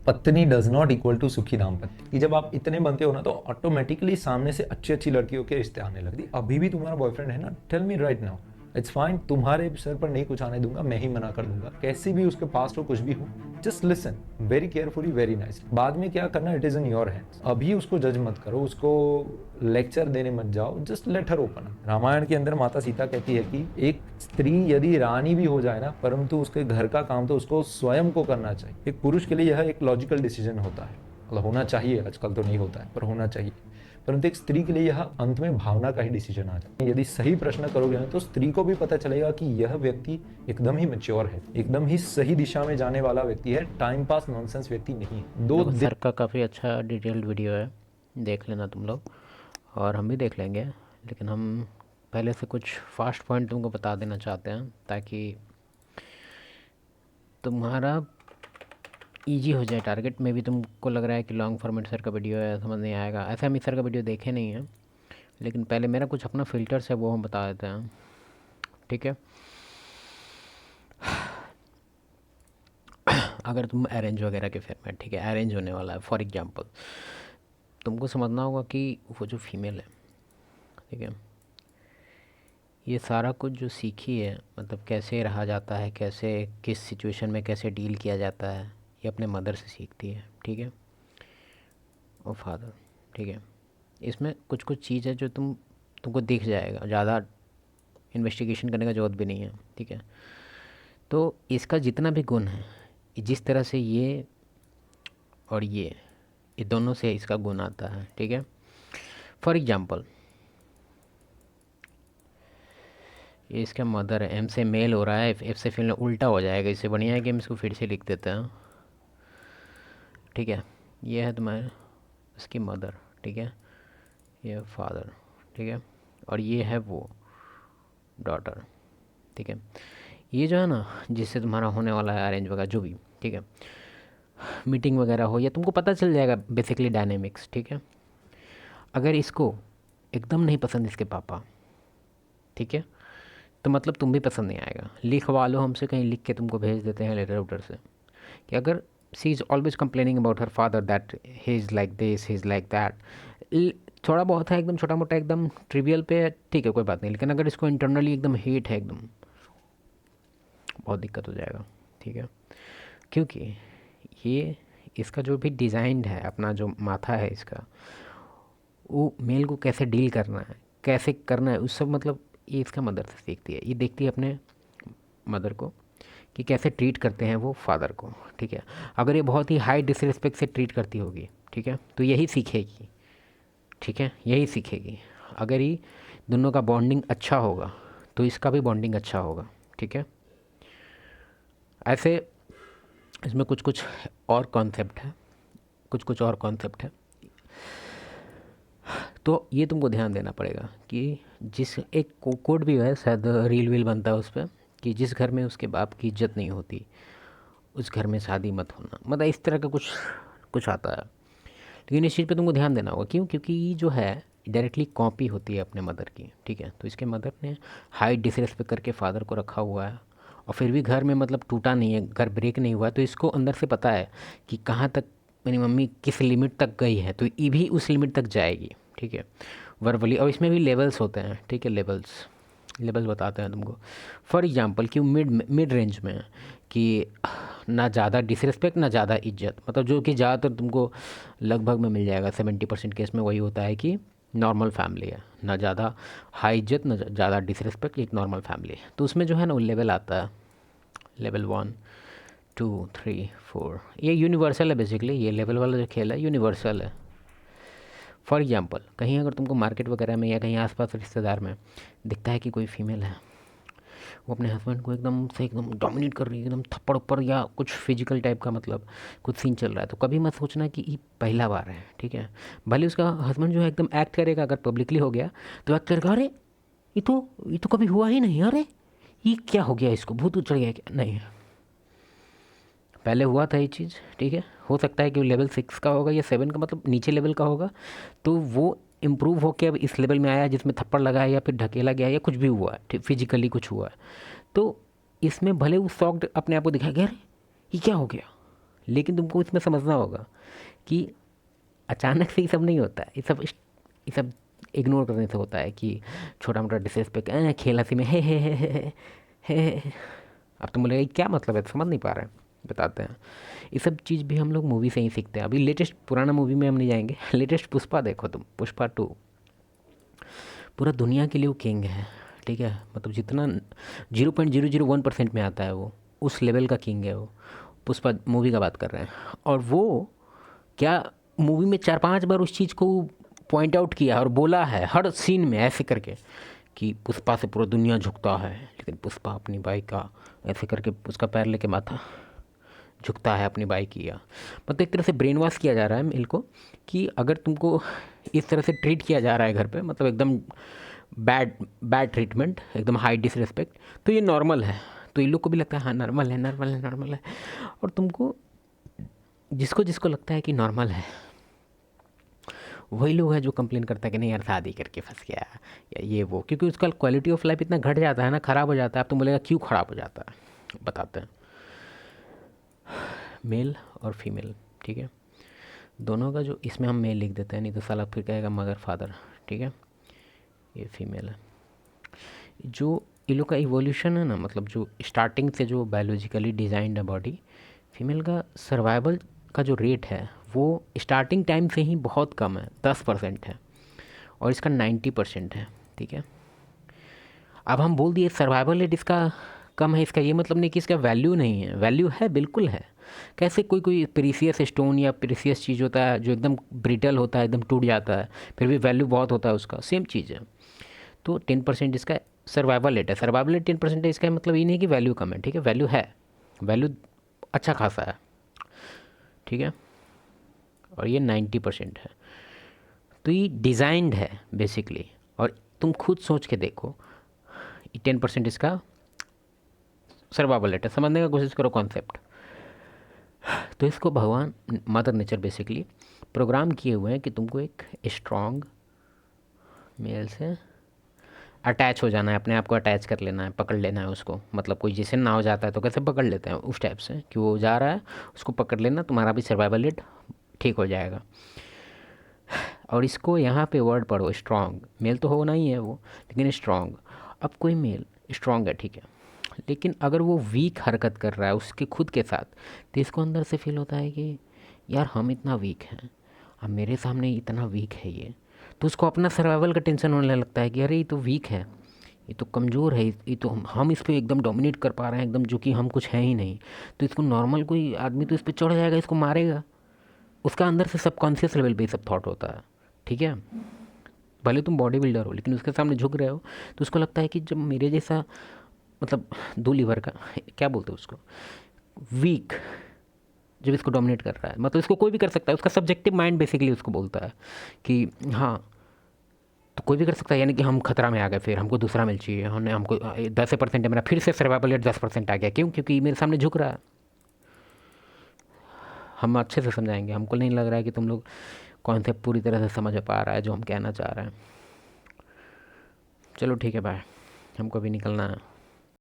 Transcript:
पत्नी does not equal to सुखी दाम्पत्य, कि जब आप इतने बनते हो ना तो ऑटोमेटिकली सामने से अच्छी अच्छी लड़कियों के रिश्ते आने लगती। अभी भी तुम्हारा बॉयफ्रेंड है ना, tell me right now, it's fine, तुम्हारे सर पर नहीं कुछ आने दूंगा, मैं ही मना कर दूंगा, कैसी भी उसके पास हो कुछ भी हो, just listen very carefully very nice. बाद में क्या करना, it is in your hands. अभी उसको जज मत करो, उसको लेक्चर देने मत जाओ, just let her open. Ramayan के अंदर माता सीता कहती है कि एक स्त्री यदि रानी भी हो जाए ना, परंतु उसके घर का काम तो उसको स्वयं को करना चाहिए। एक पुरुष के लिए यह एक लॉजिकल डिसीजन होता है, मतलब होना चाहिए, आजकल तो नहीं होता है पर होना चाहिए, परंतु एक स्त्री के लिए यह अंत में भावना का ही डिसीजन आ जाता है। यदि सही प्रश्न करोगे ना तो स्त्री को भी पता चलेगा कि यह व्यक्ति एकदम ही मैच्योर है, एकदम ही सही दिशा में जाने वाला व्यक्ति है, टाइम पास नॉनसेंस व्यक्ति नहीं है। देखो सर का काफ़ी अच्छा डिटेल्ड वीडियो है, देख लेना तुम लोग, और हम भी देख लेंगे। लेकिन हम पहले से कुछ फास्ट पॉइंट तुमको बता देना चाहते हैं ताकि तुम्हारा इजी हो जाए टारगेट में भी। तुमको लग रहा है कि लॉन्ग फॉर्मेट सर का वीडियो है, समझ नहीं आएगा, ऐसे हम इस सर का वीडियो देखे नहीं है, लेकिन पहले मेरा कुछ अपना फ़िल्टर्स है वो हम बता देते हैं, ठीक है। अगर तुम अरेंज वगैरह के फेर में, ठीक है, अरेंज होने वाला है फॉर एग्जांपल, तुमको समझना होगा कि वो जो फीमेल है, ठीक है, ये सारा कुछ जो सीखी है, मतलब कैसे रहा जाता है, कैसे किस सिचुएशन में कैसे डील किया जाता है, ये अपने मदर से सीखती है, ठीक है, और फादर, ठीक है। इसमें कुछ कुछ चीज़ है जो तुमको दिख जाएगा, ज़्यादा इन्वेस्टिगेशन करने का ज़रूरत भी नहीं है, ठीक है। तो इसका जितना भी गुण है, जिस तरह से ये और ये दोनों से इसका गुण आता है, ठीक है। फॉर एग्जांपल ये इसका मदर है, एम से मेल हो रहा है, एफ से फीमेल उल्टा हो जाएगा, इससे बढ़िया है कि हम इसको फिर से लिख देते हैं, ठीक है। ये है तुम्हारे इसकी मदर, ठीक है, ये फादर, ठीक है, और ये है वो डॉटर, ठीक है। ये जो है ना, जिससे तुम्हारा होने वाला है अरेंज वगैरह जो भी, ठीक है, मीटिंग वगैरह हो या तुमको पता चल जाएगा बेसिकली डायनेमिक्स, ठीक है। अगर इसको एकदम नहीं पसंद इसके पापा, ठीक है, तो मतलब तुम भी पसंद नहीं आएगा। लिखवा लो हमसे, कहीं लिख के तुमको भेज देते हैं लेटर उटर से कि अगर she is always complaining about her father that he is like this, he is like that, थोड़ा बहुत है एकदम छोटा मोटा एकदम ट्रिवियल पे, ठीक है कोई बात नहीं, लेकिन अगर इसको इंटरनली एकदम हेट है एकदम, बहुत दिक्कत हो जाएगा, ठीक है। क्योंकि ये इसका जो भी डिज़ाइंड है, अपना जो माथा है इसका, वो मेल को कैसे डील करना है, कैसे करना है, उस सब मतलब ये इसका मदर से सीखती है। ये देखती है अपने मदर को कि कैसे ट्रीट करते हैं वो फादर को, ठीक है। अगर ये बहुत ही हाई डिसरिस्पेक्ट से ट्रीट करती होगी, ठीक है, तो यही सीखेगी, ठीक है, यही सीखेगी। अगर ये दोनों का बॉन्डिंग अच्छा होगा तो इसका भी बॉन्डिंग अच्छा होगा, ठीक है। ऐसे इसमें कुछ कुछ और कॉन्सेप्ट है, कुछ कुछ और कॉन्सेप्ट है, तो ये तुमको ध्यान देना पड़ेगा कि जिस एक कोड भी है, शायद रील वील बनता है उस पर, कि जिस घर में उसके बाप की इज्जत नहीं होती उस घर में शादी मत होना, मतलब इस तरह का कुछ कुछ आता है। लेकिन इस चीज़ पे तुमको ध्यान देना होगा, क्यों, क्योंकि ये जो है डायरेक्टली कॉपी होती है अपने मदर की, ठीक है। तो इसके मदर ने हाई डिसरिस्पेक्ट करके फादर को रखा हुआ है, और फिर भी घर में मतलब टूटा नहीं है, घर ब्रेक नहीं हुआ है, तो इसको अंदर से पता है कि कहाँ तक मेरी मम्मी किस लिमिट तक गई है, तो ये भी उस लिमिट तक जाएगी, ठीक है, वर्बली। और इसमें भी लेवल्स होते हैं, ठीक है, लेवल्स लेवल्स बताते हैं तुमको। फॉर एग्जांपल कि मिड मिड रेंज में है, कि ना ज़्यादा डिसरिस्पेक्ट ना ज़्यादा इज्जत, मतलब जो कि ज़्यादातर तुमको लगभग में मिल जाएगा, 70% केस में वही होता है कि नॉर्मल फैमिली है, ना ज़्यादा हाई इज्जत ना ज़्यादा डिसरिस्पेक्ट, एक नॉर्मल फैमिली है। तो उसमें जो है ना वो लेवल आता है, लेवल 1 2 3 4, ये यूनिवर्सल है बेसिकली, ये लेवल वाला जो खेल है यूनिवर्सल है। फॉर एग्जांपल कहीं अगर तुमको मार्केट वगैरह में या कहीं आसपास रिश्तेदार में दिखता है कि कोई फीमेल है, वो अपने हस्बैंड को एकदम से एकदम डोमिनेट कर रही है, एकदम थप्पड़ ऊपर या कुछ फिजिकल टाइप का, मतलब कुछ सीन चल रहा है, तो कभी मत सोचना कि ये पहला बार है, ठीक है। भले उसका हस्बैंड जो है एकदम एक्ट करेगा, अगर पब्लिकली हो गया तो एक्ट करेगा, अरे ये तो कभी हुआ ही नहीं, अरे ये क्या हो गया, इसको भूत उचड़ गया क्या, नहीं, पहले हुआ था ये चीज़, ठीक है। हो सकता है कि लेवल 6 का होगा या 7 का, मतलब नीचे लेवल का होगा, तो वो इम्प्रूव होकर अब इस लेवल में आया जिसमें थप्पड़ लगा है या फिर ढकेला गया है या कुछ भी हुआ है, फिजिकली कुछ हुआ है। तो इसमें भले वो शॉक्ड अपने आप को दिखाया गया, अरे ये क्या हो गया, लेकिन तुमको इसमें समझना होगा कि अचानक से ये सब नहीं होता है, ये सब इग्नोर करने से होता है कि छोटा मोटा डिसरिस्पेक्ट, खेल हंसी में हे। अब तुम बोलेगा क्या मतलब है, समझ नहीं पा रहे हैं, बताते हैं। ये सब चीज़ भी हम लोग मूवी से ही सीखते हैं। अभी लेटेस्ट पुराना मूवी में हम नहीं जाएंगे, लेटेस्ट पुष्पा देखो तुम, पुष्पा 2, पूरा दुनिया के लिए वो किंग है, ठीक है। मतलब जितना 0.001% में आता है वो, उस लेवल का किंग है वो। पुष्पा मूवी का बात कर रहे हैं। और वो क्या मूवी में 4-5 बार उस चीज़ को पॉइंट आउट किया और बोला है हर सीन में ऐसे करके कि पुष्पा से पूरा दुनिया झुकता है, लेकिन पुष्पा अपनी बाइक का ऐसे करके उसका पैर लेके माथा झुकता है अपनी बाइक की। मतलब एक तरह से ब्रेन वॉश किया जा रहा है मिल को कि अगर तुमको इस तरह से ट्रीट किया जा रहा है घर पे, मतलब एकदम बैड बैड ट्रीटमेंट, एकदम हाई डिसरिस्पेक्ट, तो ये नॉर्मल है। तो इन लोग को भी लगता है हाँ नॉर्मल है, नॉर्मल है, नॉर्मल है। और तुमको जिसको जिसको लगता है कि नॉर्मल है, वही लोग हैं जो कंप्लेन करता है कि नहीं यार शादी करके फंस गया या ये वो, क्योंकि उसका क्वालिटी ऑफ लाइफ इतना घट जाता है ना, ख़राब हो जाता है। अब तुम बोलेगा क्यों ख़राब हो जाता है, बताते हैं। मेल और फीमेल, ठीक है, दोनों का जो इसमें हम मेल लिख देते हैं, नहीं तो साला फिर कहेगा मगर फादर, ठीक है। ये फीमेल है। जो इन लोग का इवोल्यूशन है ना, मतलब जो स्टार्टिंग से जो बायोलॉजिकली डिज़ाइंड है बॉडी, फीमेल का सर्वाइवल का जो रेट है वो स्टार्टिंग टाइम से ही बहुत कम है, 10% है, और इसका 90% है, ठीक है। अब हम बोल दिए सर्वाइवल रेट इसका कम है, इसका ये मतलब नहीं कि इसका वैल्यू नहीं है, वैल्यू है, बिल्कुल है। कैसे कोई कोई प्रीसियस स्टोन या प्रीसियस चीज़ होता है जो एकदम ब्रिटल होता है, एकदम टूट जाता है, फिर भी वैल्यू बहुत होता है उसका, सेम चीज़ है। तो 10% इसका सर्वाइवल रेट है। सर्वाइवल रेट 10% है, इसका मतलब ये नहीं कि वैल्यू कम है, ठीक है, वैल्यू है, वैल्यू अच्छा खासा है, ठीक है। और ये 90% है। तो ये डिज़ाइंड है बेसिकली। और तुम खुद सोच के देखो, 10% इसका सर्वाइवल रेट है, समझने का कोशिश करो कॉन्सेप्ट। तो इसको भगवान मदर नेचर बेसिकली प्रोग्राम किए हुए हैं कि तुमको एक स्ट्रॉन्ग मेल से अटैच हो जाना है, अपने आप को अटैच कर लेना है, पकड़ लेना है उसको। मतलब कोई जैसे नाव जाता है तो कैसे पकड़ लेते हैं, उस टाइप से कि वो जा रहा है, उसको पकड़ लेना, तुम्हारा भी सर्वाइवल रेट ठीक हो जाएगा। और इसको यहाँ पे वर्ड पढ़ो, स्ट्रॉन्ग। मेल तो होना ही है वो, लेकिन स्ट्रॉन्ग। अब कोई मेल स्ट्रॉन्ग है, ठीक है, लेकिन अगर वो वीक हरकत कर रहा है उसके खुद के साथ, तो इसको अंदर से फील होता है कि यार हम इतना वीक हैं, अब मेरे सामने इतना वीक है ये, तो उसको अपना सर्वाइवल का टेंशन होने लगता है कि अरे ये तो वीक है, ये तो कमज़ोर है, ये तो हम इस पर एकदम डोमिनेट कर पा रहे हैं एकदम, जो कि हम कुछ हैं ही नहीं। तो इसको नॉर्मल कोई आदमी तो इस पर चढ़ जाएगा, इसको मारेगा। उसका अंदर से सबकॉन्शियस लेवल पे ये सब थॉट होता है, ठीक है। भले तुम बॉडी बिल्डर हो, लेकिन उसके सामने झुक रहे हो, तो उसको लगता है कि जब मेरे जैसा, मतलब 2 लीवर का, क्या बोलते हैं उसको, वीक, जब इसको डोमिनेट कर रहा है, मतलब इसको कोई भी कर सकता है, उसका सब्जेक्टिव माइंड बेसिकली उसको बोलता है कि हाँ, तो कोई भी कर सकता है, यानी कि हम खतरा में आ गए, फिर हमको दूसरा मिल चाहिए, हमने हमको 10% है मेरा, फिर से सर्वाइवल रेट 10% आ गया, क्यों, क्योंकि मेरे सामने झुक रहा है। हम अच्छे से समझाएंगे, हमको नहीं लग रहा है कि तुम लोग कॉन्सेप्ट पूरी तरह से समझ पा रहा है जो हम कहना चाह रहे हैं। चलो ठीक है, बाय, हमको भी निकलना है।